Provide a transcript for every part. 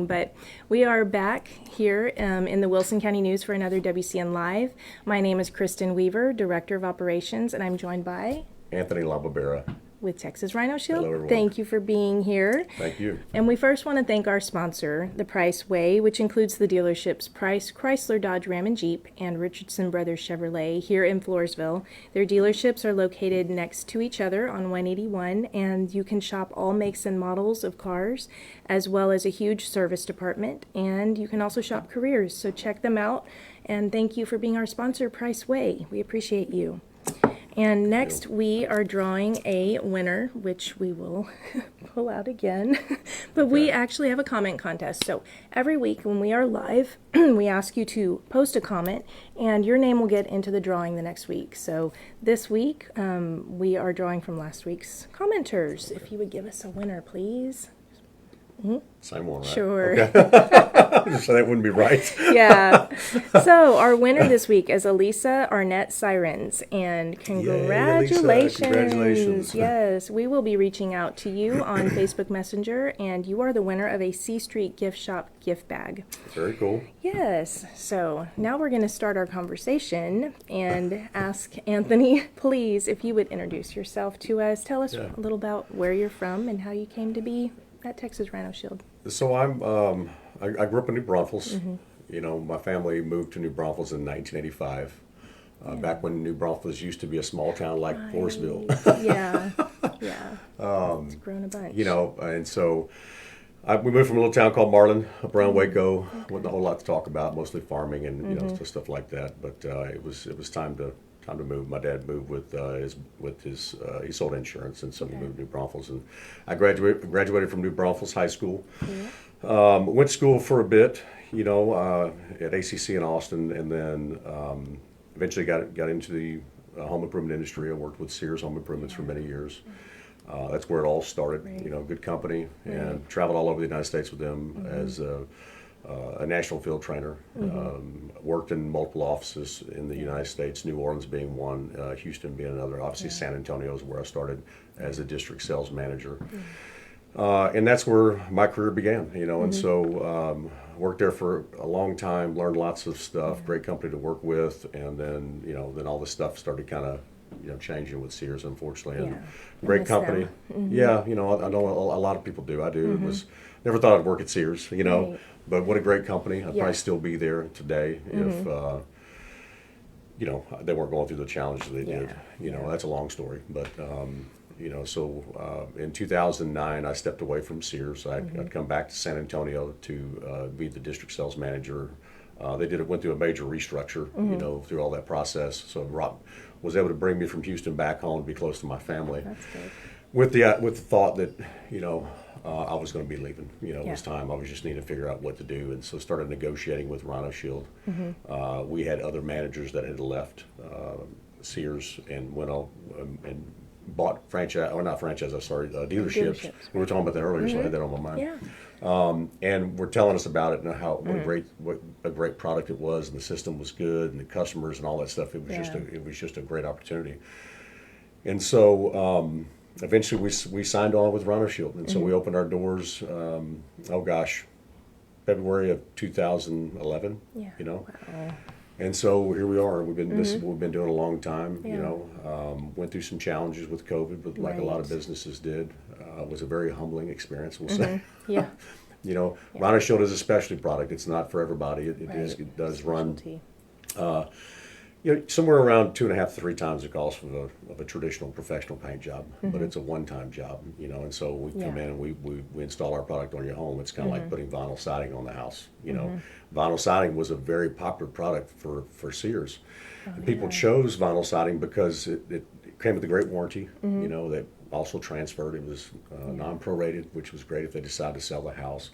But we are back here in the Wilson County News for another WCN Live. My name is Kristen Weaver, Director of Operations, and I'm joined by Anthony LaBarbera with Texas Rhino Shield. Hello, everyone. Thank you for being here. Thank you. And we first want to thank our sponsor, the Price Way, which includes the dealerships Price, Chrysler, Dodge, Ram, and Jeep, and Richardson Brothers Chevrolet here in Floresville. Their dealerships are located next to each other on 181, and you can shop all makes and models of cars, as well as a huge service department, and you can also shop careers. So check them out, and thank you for being our sponsor, Price Way. We appreciate you. And next we are drawing a winner, which we will pull out again. But we actually have a comment contest. So every week when we are live, we ask you to post a comment, and your name will get into the drawing the next week. So this week, we are drawing from last week's commenters. If you would give us a winner, please. Same one, right? Sure. Okay. So that wouldn't be right. Yeah. So our winner this week is Elisa Arnett Sirens, and congratulations. Yay, Elisa. Congratulations. Yes, we will be reaching out to you on Facebook Messenger, and you are the winner of a C Street Gift Shop gift bag. Very cool. Yes. So now we're going to start our conversation and ask Anthony, please, if you would introduce yourself to us. Tell us a little about where you're from and how you came to be at Texas Rhino Shield. So I grew up in New Braunfels. You know, my family moved to New Braunfels in 1985. Back when New Braunfels used to be a small town like Floresville. Yeah. It's grown a bunch. You know, and so we moved from a little town called Marlin, up around Waco. Wasn't a whole lot to talk about, mostly farming and you know stuff like that. But it was time to move. My dad moved with his he sold insurance, and so we moved to New Braunfels. And I graduated from New Braunfels High School. Went to school for a bit, you know, at ACC in Austin, and then eventually got into the home improvement industry. I worked with Sears Home Improvements for many years. That's where it all started. You know, good company, and traveled all over the United States with them as a national field trainer. Worked in multiple offices in the United States, New Orleans being one, Houston being another. Obviously, San Antonio is where I started as a district sales manager. And that's where my career began, you know, and so worked there for a long time, learned lots of stuff, great company to work with, and then, you know, then all this stuff started kind of, you know, changing with Sears, unfortunately. And great company. Yeah, you know, I know a lot of people do. I do. It was, never thought I'd work at Sears, you know, but what a great company. I'd probably still be there today if, you know, they weren't going through the challenges they did. You know, that's a long story, but, you know, so in 2009, I stepped away from Sears. I'd come back to San Antonio to be the district sales manager. Went through a major restructure, you know, through all that process. So Rob was able to bring me from Houston back home to be close to my family. That's good. With the thought that, you know, I was going to be leaving. You know, it was time. I was just needing to figure out what to do, and so started negotiating with Rhino Shield. We had other managers that had left Sears and went on and bought dealerships. We were talking about that earlier, so I had that on my mind. And were telling us about it and what a great product it was, and the system was good, and the customers and all that stuff. It was just a great opportunity. And so eventually we signed on with Rhino Shield, and so we opened our doors. February of 2011. You know. Wow. And so here we are. We've been this is what we've been doing a long time. You know, went through some challenges with COVID, but like a lot of businesses did. It was a very humbling experience, we'll say. Yeah. You know, Rhino Shield is a specialty product. It's not for everybody. It does run, you know, somewhere around 2.5 to 3 times the cost of a traditional professional paint job, but it's a one-time job. You know, and so we come in and we install our product on your home. It's kind of like putting vinyl siding on the house. You know, vinyl siding was a very popular product for Sears. And people chose vinyl siding because it came with a great warranty. You know, that also transferred. It was non-prorated, which was great if they decided to sell the house.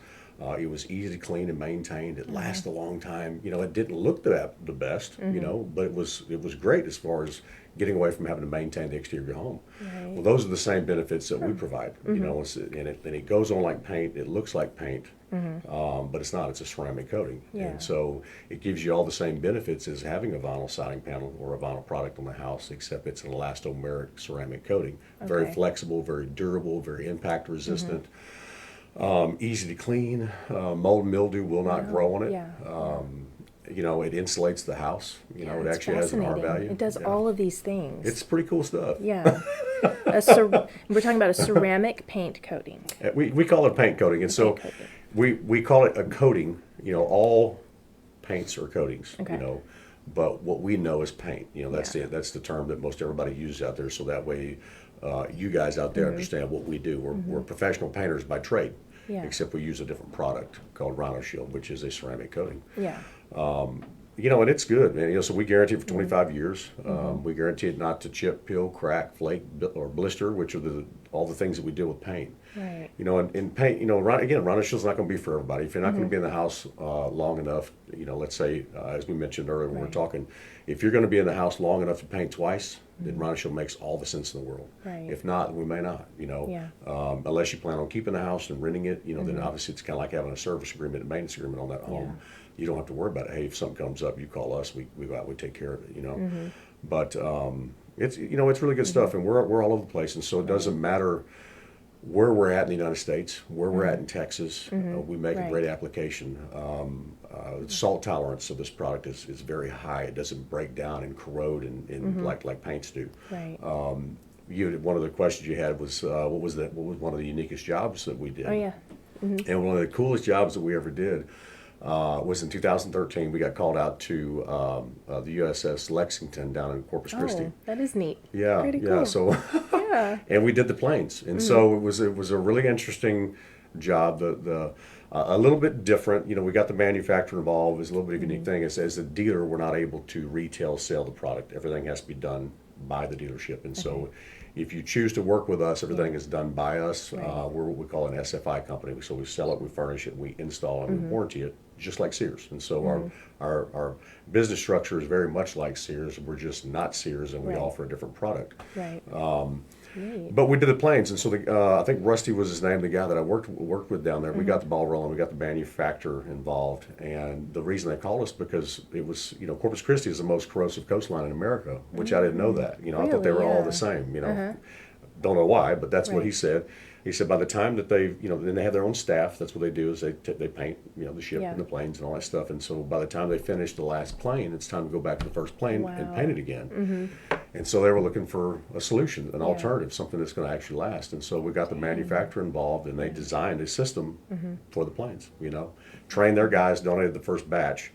It was easy to clean and maintain. It lasted a long time. You know, it didn't look the best, you know, but it was great as far as getting away from having to maintain the exterior of your home. Well, those are the same benefits that we provide. You know, and it goes on like paint. It looks like paint, but it's not. It's a ceramic coating, and so it gives you all the same benefits as having a vinyl siding panel or a vinyl product on the house, except it's an elastomeric ceramic coating. Very flexible, very durable, very impact resistant. Easy to clean. Mold and mildew will not grow on it. Yeah. You know, it insulates the house. You know, it It's actually has an R fascinating. value. It does Yeah. all of these things. It's pretty cool stuff. Yeah. We're talking about a ceramic paint coating. We call it a paint coating, and so Paint coating. we call it a coating. You know, all paints are coatings. Okay. You know, but what we know is paint. You know, Yeah. that's the term that most everybody uses out there. So that way, you guys out there understand what we do. We're professional painters by trade. Yeah. Except we use a different product called Rhino Shield, which is a ceramic coating. Yeah. You know, and it's good, man. You know, so we guarantee it for 25 years. We guarantee it not to chip, peel, crack, flake, or blister, which are all the things that we deal with paint. Right. You know, in paint, you know, again, Rhino Shield's not going to be for everybody. If you're not going to be in the house long enough, you know, let's say, as we mentioned earlier when we were talking, if you're going to be in the house long enough to paint twice, then Rhino Shield makes all the sense in the world. Right. If not, we may not, you know. Yeah. Unless you plan on keeping the house and renting it, you know, then obviously it's kind of like having a service agreement, a maintenance agreement on that home. You don't have to worry about it. Hey, if something comes up, you call us. We go out. We take care of it. You know. But it's you know it's really good stuff, and we're all over the place, and so it doesn't matter where we're at in the United States, where we're at in Texas. We make a great application. Salt tolerance of this product is very high. It doesn't break down and corrode and like paints do. Right. One of the questions you had was what was one of the uniquest jobs that we did? Oh yeah. And one of the coolest jobs that we ever did was in 2013. We got called out to the USS Lexington down in Corpus Christi. Oh, that is neat. Yeah, Pretty yeah. cool. So, Yeah. and we did the planes, and so it was a really interesting job. A little bit different. You know, we got the manufacturer involved. It was a little bit of a unique thing. As a dealer, we're not able to retail sell the product. Everything has to be done by the dealership, and so if you choose to work with us, everything is done by us. We're what we call an SFI company. So we sell it, we furnish it, we install and we warranty it, just like Sears. And so our business structure is very much like Sears. We're just not Sears, and we offer a different product. Right. But we did the planes, and so I think Rusty was his name, the guy that I worked with down there. We got the ball rolling. We got the manufacturer involved, and the reason they called us because it was, you know, Corpus Christi is the most corrosive coastline in America, which I didn't know that. You know, I thought they were Really? all Yeah. the same. You know, don't know why, but that's what he said. He said by the time that they, you know, then they have their own staff. That's what they do is they paint, you know, the ship and the planes and all that stuff. And so by the time they finish the last plane, it's time to go back to the first plane and paint it again. And so they were looking for a solution, an alternative, something that's going to actually last. And so we got the manufacturer involved, and they designed a system for the planes. You know, trained their guys, donated the first batch,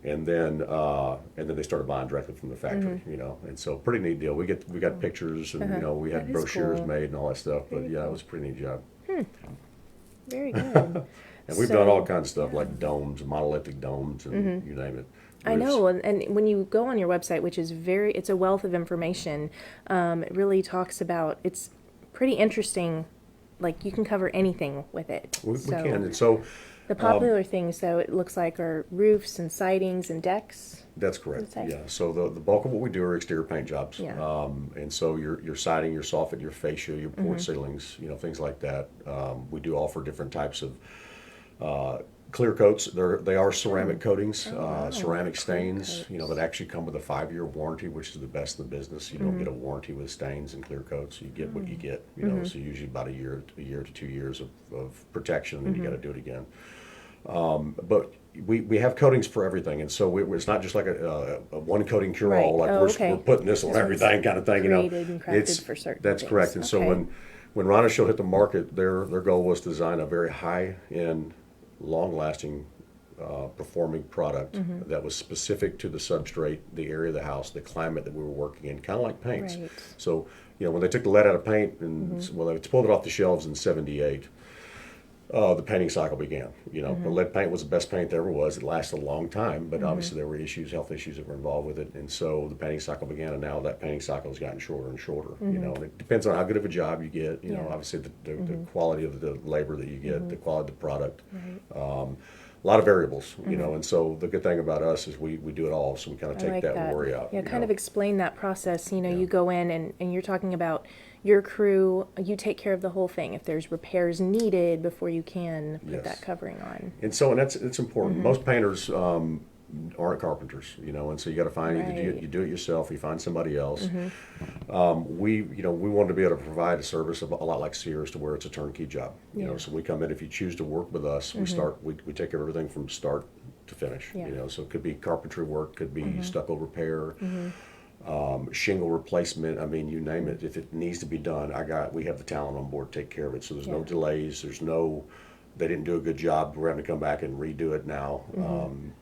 and then they started buying directly from the factory. You know, and so pretty neat deal. We got pictures, and you know, we had That is brochures cool. made and all that stuff. But yeah, it was a pretty neat job. Very good. And we've done all kinds of stuff like domes, monolithic domes, and you name it. I Roofs. know, and when you go on your website, which is it's a wealth of information, it really talks about, it's pretty interesting, like you can cover anything with it. We can, and so The popular things, though, it looks like are roofs and sidings and decks. that's correct. Inside. Yeah. So the bulk of what we do are exterior paint jobs. Yeah. And so your siding, your soffit, your fascia, your port ceilings, you know, things like that. We do offer different types of clear coats. They are ceramic coatings, ceramic stains, you know, that actually come with a 5-year warranty, which is the best in the business. You don't get a warranty with stains and clear coats. You get what you get, you know, so usually about a year to 2 years of protection, and then you got to do it again. But we have coatings for everything, and so it's not just like a one coating cure all. Right. Like we're putting this on everything kind of thing. You know, created and crafted for certain that's things. correct. And so Okay. when Rhino Shield hit the market, their goal was to design a very high end, long lasting, performing product that was specific to the substrate, the area of the house, the climate that we were working in, kind of like paints. Right. So you know when they took the lead out of paint and they pulled it off the shelves in '78. The painting cycle began. You know, the lead paint was the best paint there ever was. It lasted a long time, but obviously there were health issues that were involved with it, and so the painting cycle began. And now that painting cycle has gotten shorter and shorter. You know, and it depends on how good of a job you get. You know, obviously the quality of the labor that you get, the quality of the product. A lot of variables. You know, and so the good thing about us is we do it all, so we kind of I take like that worry out. Yeah, you kind know. of explain that process. You know, you go in and you're talking about your crew, you take care of the whole thing. If there's repairs needed before you can put Yes. that covering on. And so, and it's important. Most painters aren't carpenters, you know, and so you got to find either Right. you do it yourself, or you find somebody else. we wanted to be able to provide a service a lot like Sears, to where it's a turnkey job. So we come in. If you choose to work with us, we take care of everything from start to finish. Yeah. So it could be carpentry work, could be stucco repair, shingle replacement. I mean, you name it. If it needs to be done, we have the talent on board to take care of it. So there's no delays. They didn't do a good job, we're having to come back and redo it now.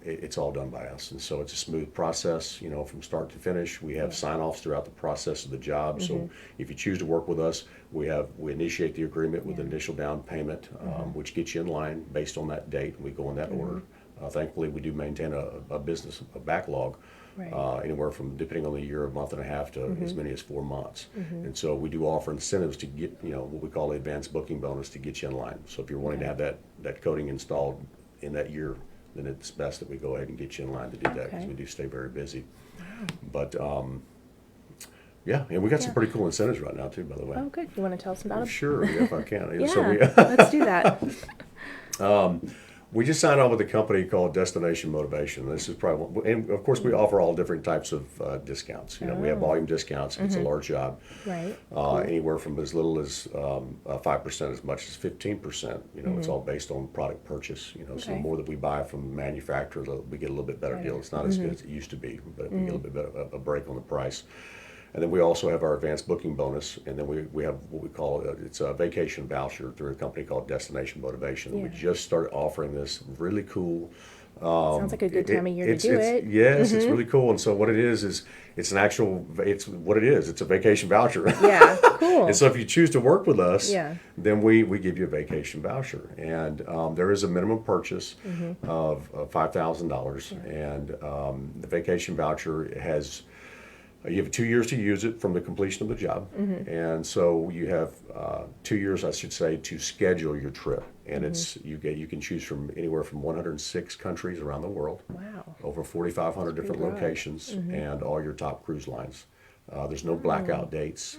It's all done by us. And so it's a smooth process, from start to finish. We have sign-offs throughout the process of the job. So if you choose to work with us, we initiate the agreement with an initial down payment, which gets you in line based on that date, and we go in that order. Thankfully, we do maintain a backlog. Right. Anywhere from, depending on the year, a month and a half to as many as 4 months. And so we do offer incentives to get, what we call the advanced booking bonus, to get you in line. So if you're wanting to have that coating installed in that year, then it's best that we go ahead and get you in line to do that, because we do stay very busy. But yeah, and we got some pretty cool incentives right now too, by the way. Oh, good. You want to tell us about them? Sure, yeah, if I can. Yeah, let's do that. We just signed on with a company called Destination Motivation. This is probably, and of course we offer all different types of discounts. We have volume discounts if it's a large job. Right. Anywhere from as little as 5%, as much as 15%. It's all based on product purchase. So the more that we buy from the manufacturer, we get a little bit better deal. It's not as good as it used to be, but we get a little bit of a break on the price. And then we also have our advanced booking bonus, and then we have what we call it's a vacation voucher through a company called Destination Motivation. Yeah. We just started offering this really cool. Sounds like a good time of year to do it. Yes, it's really cool. And so what it is it's what it is. It's a vacation voucher. Yeah, cool. And so if you choose to work with us, then we give you a vacation voucher. And there is a minimum purchase of $5,000. And the vacation voucher has, you have 2 years to use it from the completion of the job. And so you have 2 years, I should say, to schedule your trip. And you can choose from anywhere from 106 countries around the world. Wow. Over 4,500 different locations, and all your top cruise lines. There's no blackout dates.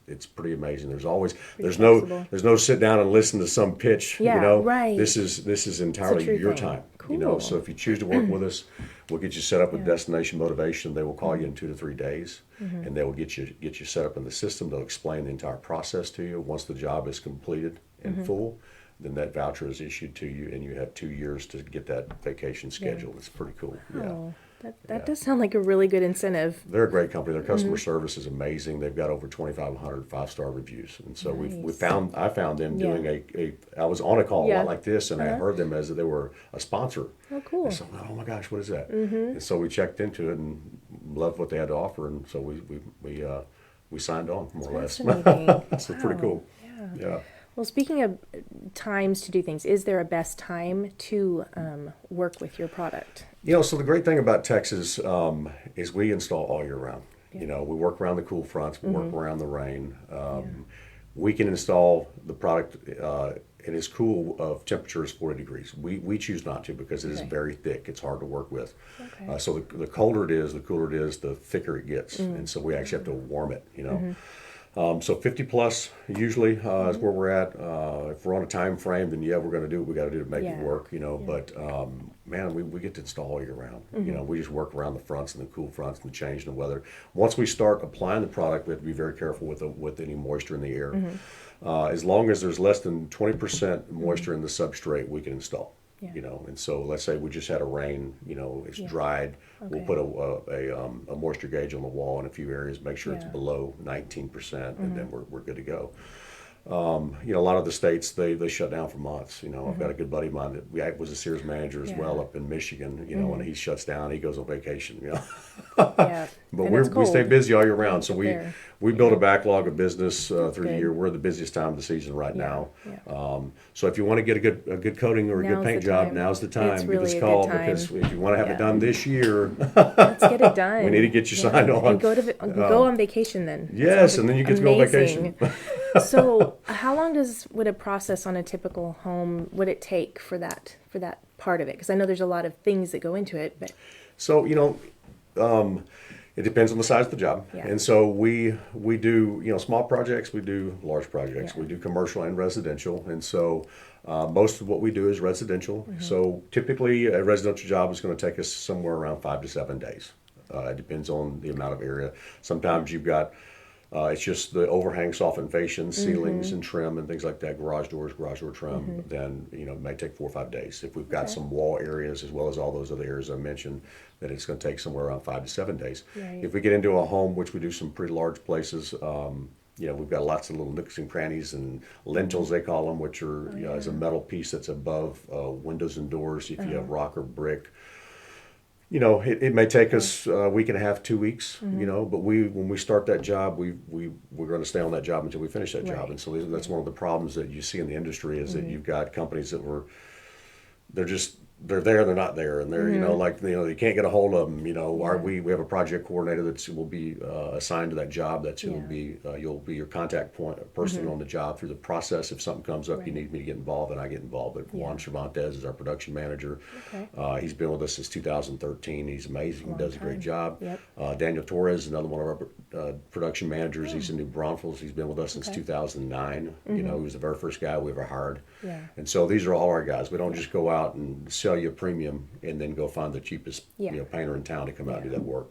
It's pretty amazing. There's no sit down and listen to some pitch. Right. This is entirely your time. Cool. So if you choose to work with us, we'll get you set up with Destination Motivation. They will call you in 2 to 3 days, and they will get you set up in the system. They'll explain the entire process to you. Once the job is completed and full, then that voucher is issued to you, and you have 2 years to get that vacation scheduled. It's pretty cool. Oh, that does sound like a really good incentive. They're a great company. Their customer service is amazing. They've got over 2,500 5-star reviews, and so I found them doing I was on a call a lot like this, and I heard them as if they were a sponsor. Oh, cool. And so, oh my gosh, what is that? And so we checked into it and loved what they had to offer, and so we signed on, more or less. So pretty cool. Yeah. Well, speaking of times to do things, is there a best time to work with your product? So the great thing about Texas is we install all year round. We work around the cool fronts, we work around the rain. We can install the product, and it's cool of temperature is 40 degrees. We choose not to, because it is very thick. It's hard to work with. So the colder it is, the cooler it is, the thicker it gets. And so we actually have to warm it, So 50 plus usually is where we're at. If we're on a time frame, then we're going to do what we got to do to make it work, But man, we get to install all year round. We just work around the fronts and the cool fronts and the change in the weather. Once we start applying the product, we have to be very careful with any moisture in the air. As long as there's less than 20% moisture in the substrate, we can install. And so let's say we just had a rain, it's dried. We'll put a moisture gauge on the wall in a few areas, make sure it's below 19%, and then we're good to go. A lot of the states, they shut down for months. I've got a good buddy of mine that was a Sears manager as well up in Michigan, and he shuts down, he goes on vacation, But we stay busy all year round. So we build a backlog of business through the year. We're the busiest time of the season right now. So if you want to get a good coating or a good paint job, now's the time. Give us a call, because if you want to have it done this year, let's get it done. We need to get you signed on. And go on vacation then. Yes, and then you get to go on vacation. So how long would a process on a typical home would it take for that part of it? Because I know there's a lot of things that go into it, but so it depends on the size of the job. And so we do small projects, we do large projects, we do commercial and residential, and so most of what we do is residential. So typically a residential job is going to take us somewhere around 5 to 7 days. It depends on the amount of area. Sometimes you've got it's just the overhang softened fascia, ceilings and trim and things like that, garage doors, garage door trim, then, it may take 4 or 5 days. If we've got some wall areas as well as all those other areas I mentioned, then it's going to take somewhere around 5 to 7 days. Right. If we get into a home, which we do some pretty large places, we've got lots of little nooks and crannies and lintels, they call them, which are is a metal piece that's above windows and doors. If you have rock or brick, it may take us a week and a half, 2 weeks, but when we start that job, we're going to stay on that job until we finish that job. And so that's one of the problems that you see in the industry is that you've got companies that they're there, they're not there, and they're you can't get a hold of them. We have a project coordinator that will be assigned to that job. You'll be your contact point person on the job through the process. If something comes up, you need me to get involved, and I get involved. But Juan Cervantes is our production manager. Okay. He's been with us since 2013. He's amazing. He does a great job. Yep. Daniel Torres, another one of our production managers. He's in New Braunfels. He's been with us since 2009. He was the very first guy we ever hired. Yeah. And so these are all our guys. We don't just go out and sell you a premium and then go find the cheapest painter in town to come out and do that work.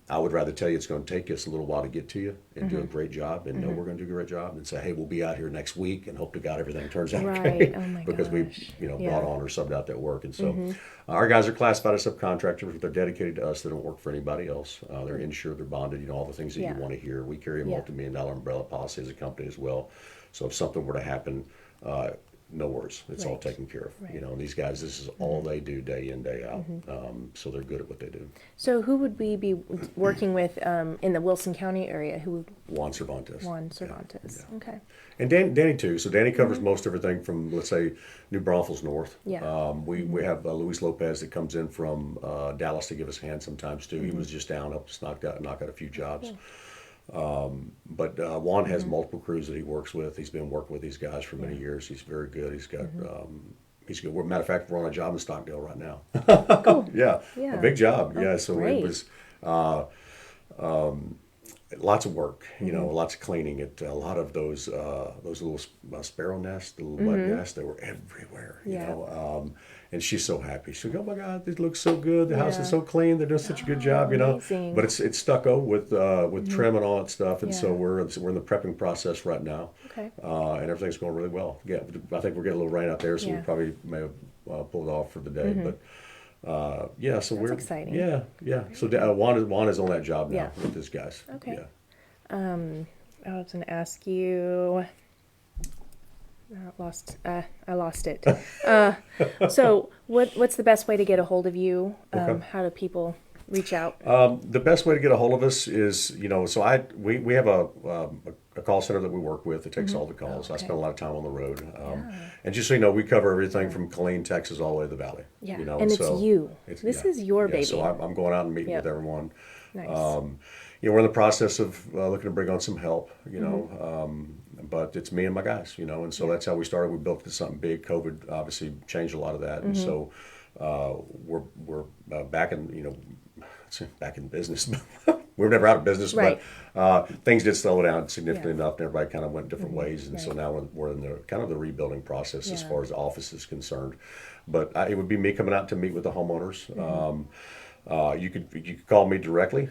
I would rather tell you it's going to take us a little while to get to you and do a great job and know we're going to do a great job and say, hey, we'll be out here next week and hope to God everything turns out okay. Because we brought on or subbed out that work. And so our guys are classified as subcontractors. They're dedicated to us. They don't work for anybody else. They're insured, they're bonded, all the things that you want to hear. We carry a multi-million-dollar umbrella policy as a company as well. So if something were to happen, no worries. It's all taken care of. And these guys, this is all they do day in, day out. So they're good at what they do. So who would we be working with in the Wilson County area? Juan Cervantes. Juan Cervantes. Yeah. Okay. And Danny too. So Danny covers most everything from, let's say, New Braunfels north. Yeah. We have Luis Lopez that comes in from Dallas to give us a hand sometimes too. He was just down, helped us knock out a few jobs. Yeah. But Juan has multiple crews that he works with. He's been working with these guys for many years. He's very good. He's got he's good. Matter of fact, we're on a job in Stockdale right now. Cool. Yeah, a big job. Yeah, so great. It was lots of work. Lots of cleaning. A lot of those little sparrow nests, the little bug nests, they were everywhere. And she's so happy. She's like, "Oh my God, this looks so good. The house is so clean. They're doing such a good job, Amazing. But it's stucco with trim and all that stuff, and so we're in the prepping process right now. Okay. And everything's going really well. Yeah, I think we're getting a little rain out there, so we probably may have pulled off for the day, but. So that's we're exciting. Yeah. So Juan is on that job now with his guys. Okay. Yeah. I was going to ask you. I lost it. So what's the best way to get a hold of you? How do people reach out? The best way to get a hold of us is, so we have a call center that we work with that takes all the calls. I spend a lot of time on the road. And just so you know, we cover everything from Killeen, Texas, all the way to the Valley. Yeah, and it's you. This is your baby. So I'm going out and meeting with everyone. Nice. We're in the process of looking to bring on some help, but it's me and my guys, and so that's how we started. We built something big. COVID obviously changed a lot of that, and so we're back in business. We were never out of business, but things did slow down significantly enough, and everybody kind of went different ways, and so now we're in the kind of the rebuilding process as far as the office is concerned. But it would be me coming out to meet with the homeowners. You could call me directly.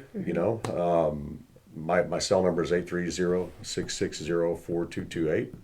My cell number is 830-660-4228.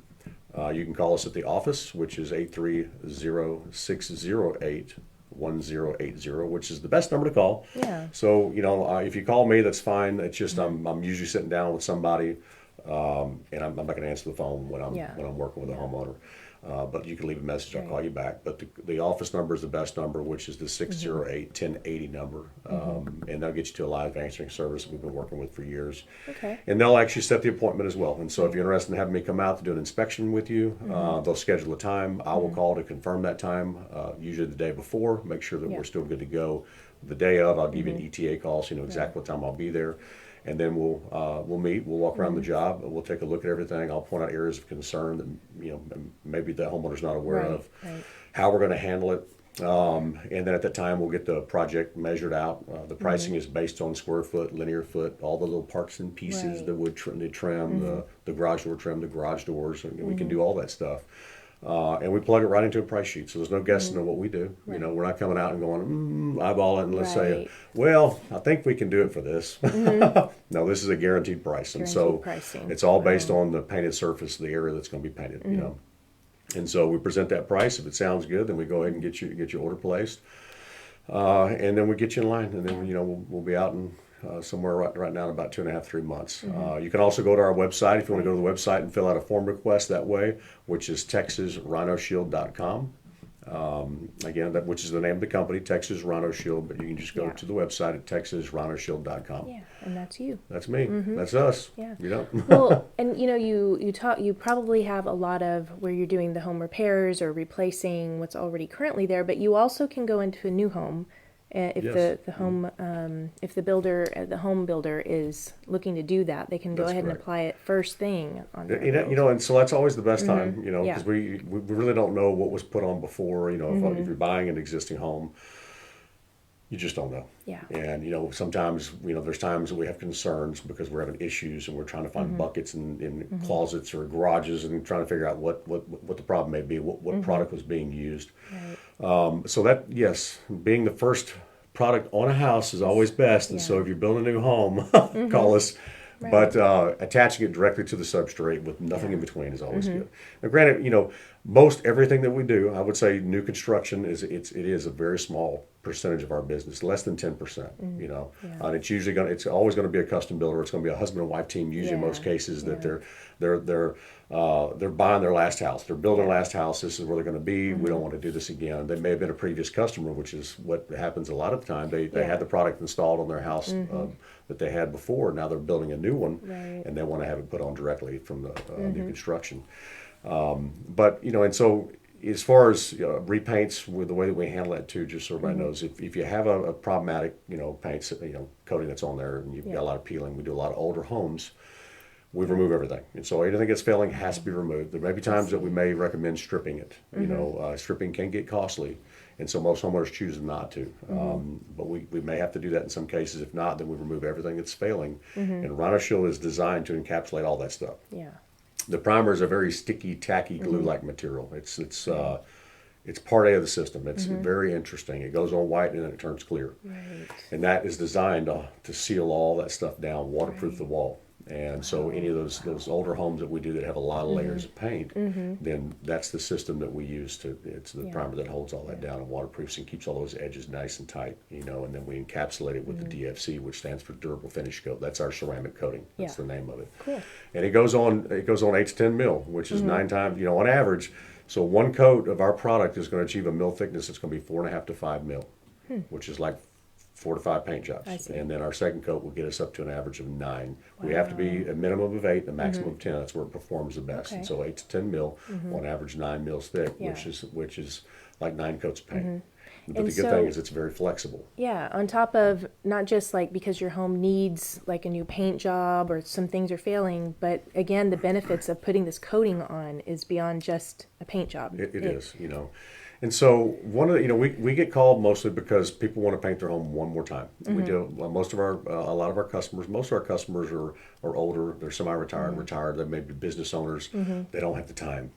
You can call us at the office, which is 830-608-1080, which is the best number to call. Yeah. So if you call me, that's fine. It's just I'm usually sitting down with somebody, and I'm not going to answer the phone when I'm working with a homeowner. But you can leave a message. I'll call you back. But the office number is the best number, which is the 608-1080 number. And that'll get you to a live answering service that we've been working with for years. Okay. And they'll actually set the appointment as well. And so if you're interested in having me come out to do an inspection with you, they'll schedule a time. I will call to confirm that time, usually the day before, make sure that we're still good to go. The day of, I'll give you an ETA call so you know exactly what time I'll be there. And then we'll meet. We'll walk around the job. We'll take a look at everything. I'll point out areas of concern that maybe the homeowner's not aware of. Right. How we're going to handle it, and then at that time we'll get the project measured out. The pricing is based on square foot, linear foot, all the little parts and pieces, the wood trim, the garage door trim, the garage doors. And we can do all that stuff. And we plug it right into a price sheet, so there's no guessing on what we do. You know, we're not coming out and going, eyeball it, and let's say, Right. well, I think we can do it for this. No, this is a guaranteed price, and so Guaranteed pricing. it's all based on the painted surface of the area that's going to be painted. You know, and so we present that price. If it sounds good, then we go ahead and get your order placed, and then we get you in line, and then we'll be out in. Somewhere right now in about 2.5, 3 months. You can also go to our website if you want to go to the website and fill out a form request that way, which is TexasRhinoShield.com. Again, which is the name of the company, Texas Rhino Shield, but you can just go to the website at TexasRhinoShield.com. Yeah, and that's you. That's me. That's us. Yeah. You know. Well, and you probably have a lot of where you're doing the home repairs or replacing what's already currently there, but you also can go into a new home. If Yes. the home if the home builder is looking to do that, they can go That's ahead and correct. apply it first thing on their You bills. know, and so that's always the best time, Yeah. because we really don't know what was put on before. If you're buying an existing home, you just don't know. Yeah. And sometimes there's times that we have concerns because we're having issues and we're trying to find buckets in closets or garages and trying to figure out what the problem may be, what product was being used. Right. So that, yes, being the first product on a house is always best. And so if you're building a new home, call us. Right. But attaching it directly to the substrate with nothing in between is always good. Now, granted, most everything that we do, I would say new construction it is a very small percentage of our business, less than 10%. And it's always going to be a custom builder. It's going to be a husband and wife team. Usually, in most cases, that they're buying their last house. They're building their last house. This is where they're going to be. We don't want to do this again. They may have been a previous customer, which is what happens a lot of the time. They had the product installed on their house that they had before. Now they're building a new one, Right. and they want to have it put on directly from the new construction. But and so as far as repaints, with the way that we handle that too, just so everybody knows, if you have a problematic paint coating that's on there and you've got a lot of peeling, we do a lot of older homes. We remove everything, and so anything that's failing has to be removed. There may be times that we may recommend stripping it. Stripping can get costly, and so most homeowners choose not to. But we may have to do that in some cases. If not, then we remove everything that's failing. And Rhino Shield is designed to encapsulate all that stuff. Yeah. The primer is a very sticky, tacky, glue-like material. It's part A of the system. It's very interesting. It goes on white and then it turns clear, Right. and that is designed to seal all that stuff down, waterproof the wall. And so any of those older homes that we do that have a lot of layers of paint, then that's the system that we use it's the primer that holds all that down and waterproofs and keeps all those edges nice and tight, and then we encapsulate it with the DFC, which stands for durable finish coat. That's our ceramic coating. That's the name of it. Cool. And it goes on 8 to 10 mil, which is 9 times, on average. So one coat of our product is going to achieve a mil thickness. It's going to be 4.5 to 5 mil, which is like 4 to 5 paint jobs. I see. And then our second coat will get us up to an average of 9. We have to be a minimum of 8, a maximum of 10. That's where it performs the best. Okay. And so 8 to 10 mil, on average 9 mils thick, Yeah. which is like 9 coats of paint. But And the good so- thing is it's very flexible. Yeah, on top of not just like because your home needs like a new paint job or some things are failing, but again, the benefits of putting this coating on is beyond just a paint job. It is. And so one of the, we get called mostly because people want to paint their home one more time. We do. Well, a lot of our customers, most of our customers are older. They're semi-retired, retired. They may be business owners. They don't have the time.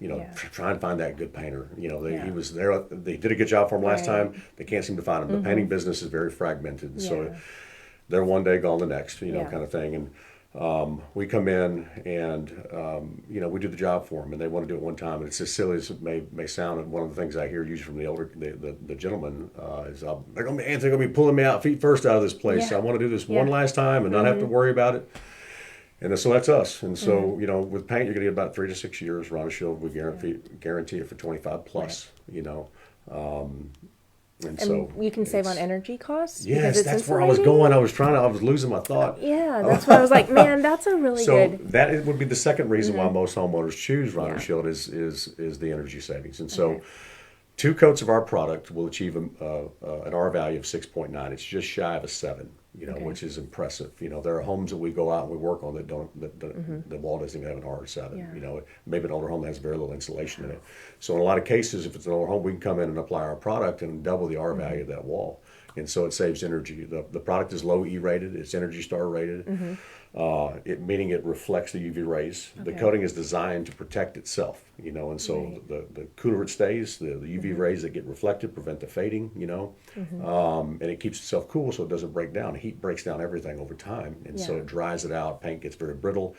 Try and find that good painter. He was there. They did a good job for him last Right. time. They can't seem to find him. The painting business is very fragmented. So Yeah. they're one day, gone the next. Yeah. Kind of thing. And we come in and we do the job for them, and they want to do it one time. And it's as silly as it may sound. And one of the things I hear usually from the gentleman is they're going to be pulling me out feet first out of this place. Yeah. So I want to do this one Yeah. last time and not have to worry about it. And so that's us. And so with paint, you're going to get about 3 to 6 years. Rhino Shield, we guarantee it for 25 plus. And so you can save on energy costs. Yes, because it's that's where I was insulating? going. I was losing my thought. Yeah, that's why I was like, man, that's a really So good. would be the second reason why most homeowners choose Rhino Yeah. Shield is the energy savings. And so 2 coats of our product will achieve an R value of 6.9. It's just shy of a 7. which is impressive. There are homes that we go out and we work on that the wall doesn't even have an R7. Yeah. Maybe an older home that has very little insulation in it. So in a lot of cases, if it's an older home, we can come in and apply our product and double the R value of that wall. And so it saves energy. The product is low E rated. It's Energy Star rated, meaning it reflects the UV rays. The coating is designed to protect itself, and so the cooler it stays, the UV rays that get reflected prevent the fading, and it keeps itself cool so it doesn't break down. Heat breaks down everything over time, and so it dries it out. Paint gets very brittle,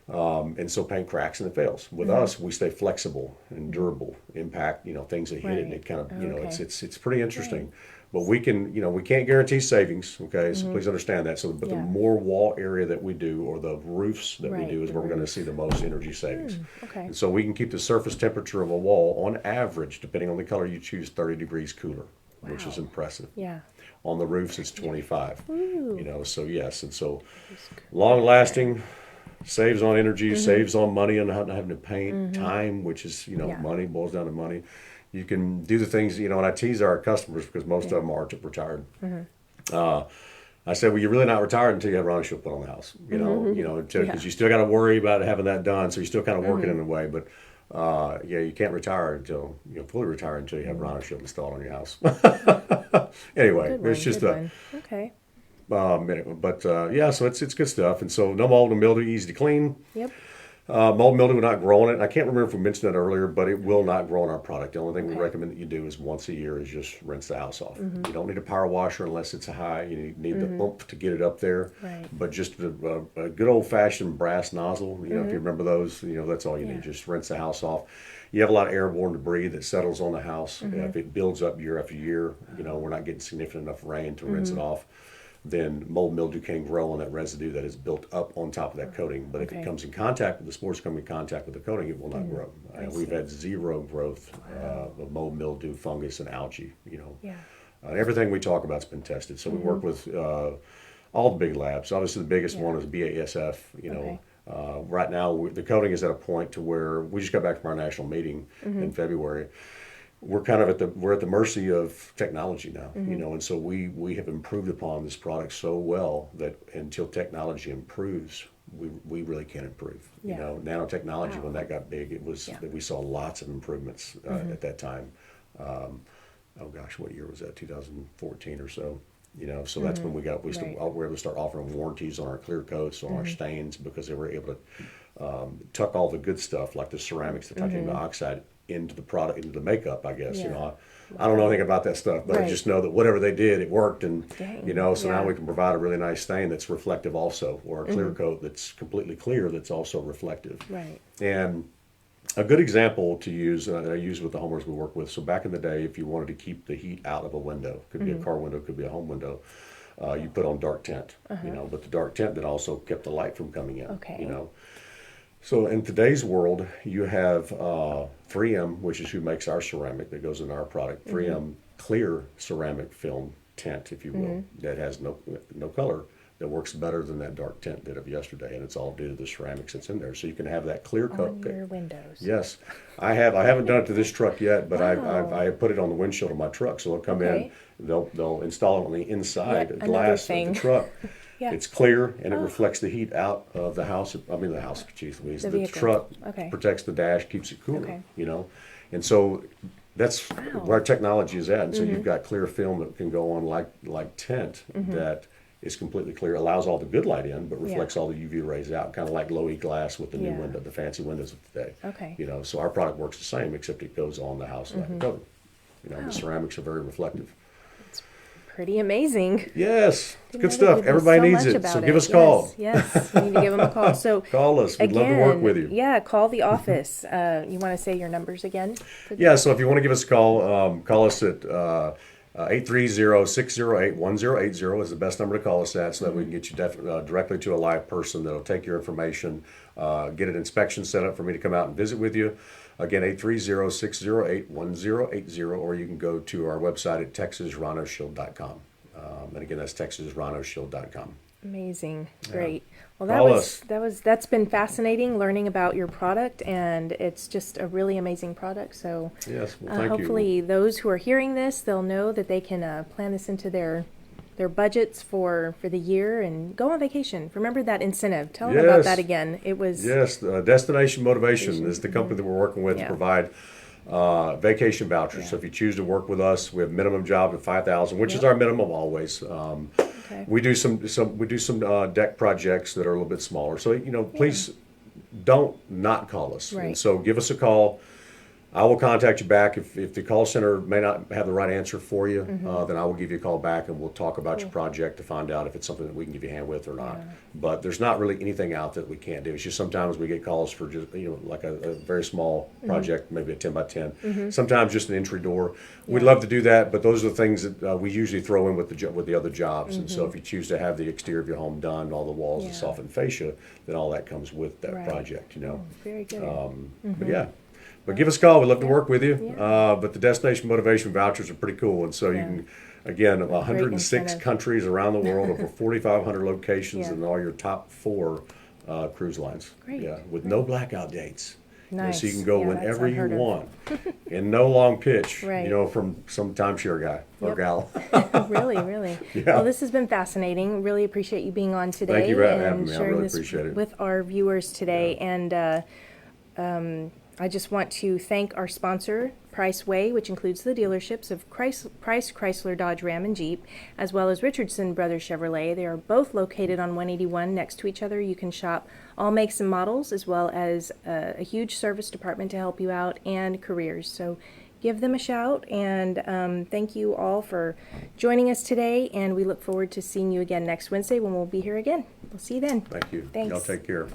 and so paint cracks and it fails. With us, we stay flexible and durable. Impact, things that hit it, and it kind of, it's pretty interesting. But we can't guarantee savings, okay? So please understand that. So, but the more wall area that we do, or the roofs that we do, is where we're going to see the most energy savings. Okay. And so we can keep the surface temperature of a wall, on average, depending on the color you choose, 30 degrees cooler, which is impressive. Yeah. On the roofs, it's 25. So yes, and so long lasting, saves on energy, saves on money, and not having to paint, time, which is money, boils down to money. You can do the things, and I tease our customers because most of them aren't retired. I said, well, you're really not retired until you have Rhino Shield put on the house, because you still got to worry about having that done. So you're still kind of working in a way, but you can't retire until, fully retire until you have Rhino Shield installed on your house. Anyway, it's just Okay. So it's good stuff. And so no mold and mildew, easy to clean. Yep. Mold and mildew will not grow on it. I can't remember if we mentioned that earlier, but it will not grow on our product. The only thing we recommend that you do is once a year is just rinse the house off. You don't need a power washer unless it's a high. You need the oomph to get it up there. Right. But just a good old-fashioned brass nozzle, if you remember those, that's all you need. Just rinse the house off. You have a lot of airborne debris that settles on the house. If it builds up year after year, we're not getting significant enough rain to rinse it off, then mold mildew can grow on that residue that is built up on top of that coating. But if it comes in contact, the spores come in contact with the coating, it will not grow. We've had zero growth of mold, mildew, fungus, and algae. Everything we talk about has been tested. So we work with all the big labs. Obviously, the biggest one is BASF. Right now, the coating is at a point to where we just got back from our national meeting in February. We're kind of at the mercy of technology now, and so we have improved upon this product so well that until technology improves, we really can't improve. Nanotechnology, when that got big, it was that we saw lots of improvements at that time. What year was that? 2014 or so. So that's when we were able to start offering warranties on our clear coats, on our stains, because they were able to tuck all the good stuff like the ceramics, the titanium dioxide, into the product, into the makeup, I guess. I don't know anything about that stuff, but I just know that whatever they did, it worked, and now we can provide a really nice stain that's reflective also, or a clear coat that's completely clear that's also reflective. Right. And a good example to use that I use with the homeowners we work with. So back in the day, if you wanted to keep the heat out of a window, could be a car window, could be a home window, you put on dark tint. But the dark tint that also kept the light from coming in. Okay. So in today's world, you have 3M, which is who makes our ceramic that goes in our product. 3M clear ceramic film tint, if you will, that has no color, that works better than that dark tint did of yesterday, and it's all due to the ceramics that's in there. So you can have that clear coat. On your windows. Yes, I haven't done it to this truck yet, but I have put it on the windshield of my truck. So they'll come in, they'll install it on the inside glass of the truck. It's clear, and it reflects the heat out of the house. The truck protects the dash, keeps it cooler. And so that's where technology is at. And so you've got clear film that can go on like tint that is completely clear, allows all the good light in, but reflects all the UV rays out, kind of like low E glass with the new window, the fancy windows of today. So our product works the same, except it goes on the house like a coating. The ceramics are very reflective. Pretty amazing. Yes, it's good stuff. Everybody needs it. So give us a call. Yes, we need to give them a call. So call us. We'd love to work with you. Yeah, call the office. You want to say your numbers again? Yeah, so if you want to give us a call, call us at 830-608-1080 is the best number to call us at, so that we can get you directly to a live person that'll take your information, get an inspection set up for me to come out and visit with you. Again, 830-608-1080, or you can go to our website at texasrhinoshield.com. And again, that's texasrhinoshield.com. Amazing. Great. Well, that's been fascinating learning about your product, and it's just a really amazing product. So yes, well, thank hopefully you. Those who are hearing this, they'll know that they can plan this into their their budgets for the year and go on vacation. Remember that incentive. Tell them about Yes. that again. It was Yes, Destination Motivation is the company that we're working with Yeah. to provide vacation vouchers. So if you choose to work with us, we have minimum job of 5,000, which is Yep. our minimum always. Okay. We do some deck projects that are a little bit smaller. So please don't not call us. And Right. so give us a call. I will contact you back if the call center may not have the right answer for you. Then I will give you a call back and we'll talk about your project to find out if it's something that we can give you a hand with or not. But there's not really anything out that we can't do. It's just sometimes we get calls for just like a very small project, maybe a 10 by 10. Sometimes just an entry door. We'd love to do that, but those are the things that we usually throw in with the other jobs. And so if you choose to have the exterior of your home done, all the walls and Yeah. softened fascia, then all that comes with that Right. project. Very good. But yeah. But give us a call. We'd love to work with you. But the Destination Motivation vouchers are pretty cool. And so you can, again, 106 incentive. countries around the world, over 4,500 locations, Yeah. and all your top 4 cruise lines. Great. Yeah, with no blackout dates. Nice. So you can go Yeah, that's whenever you unheard of. want. And no long pitch, Right. from some timeshare guy or Yep. gal. Really, really. Yeah. Well, this has been fascinating. Really appreciate you being on today you for having and me. I sharing really this appreciate it. with our viewers today. And I just want to thank our sponsor, Price Way, which includes the dealerships of Price, Chrysler, Dodge, Ram, and Jeep, as well as Richardson Brothers Chevrolet. They are both located on 181 next to each other. You can shop all makes and models, as well as a huge service department to help you out and careers. So give them a shout, and thank you all for joining us today, and we look forward to seeing you again next Wednesday when we'll be here again. We'll see you then. Thank you. Thanks. Y'all take care.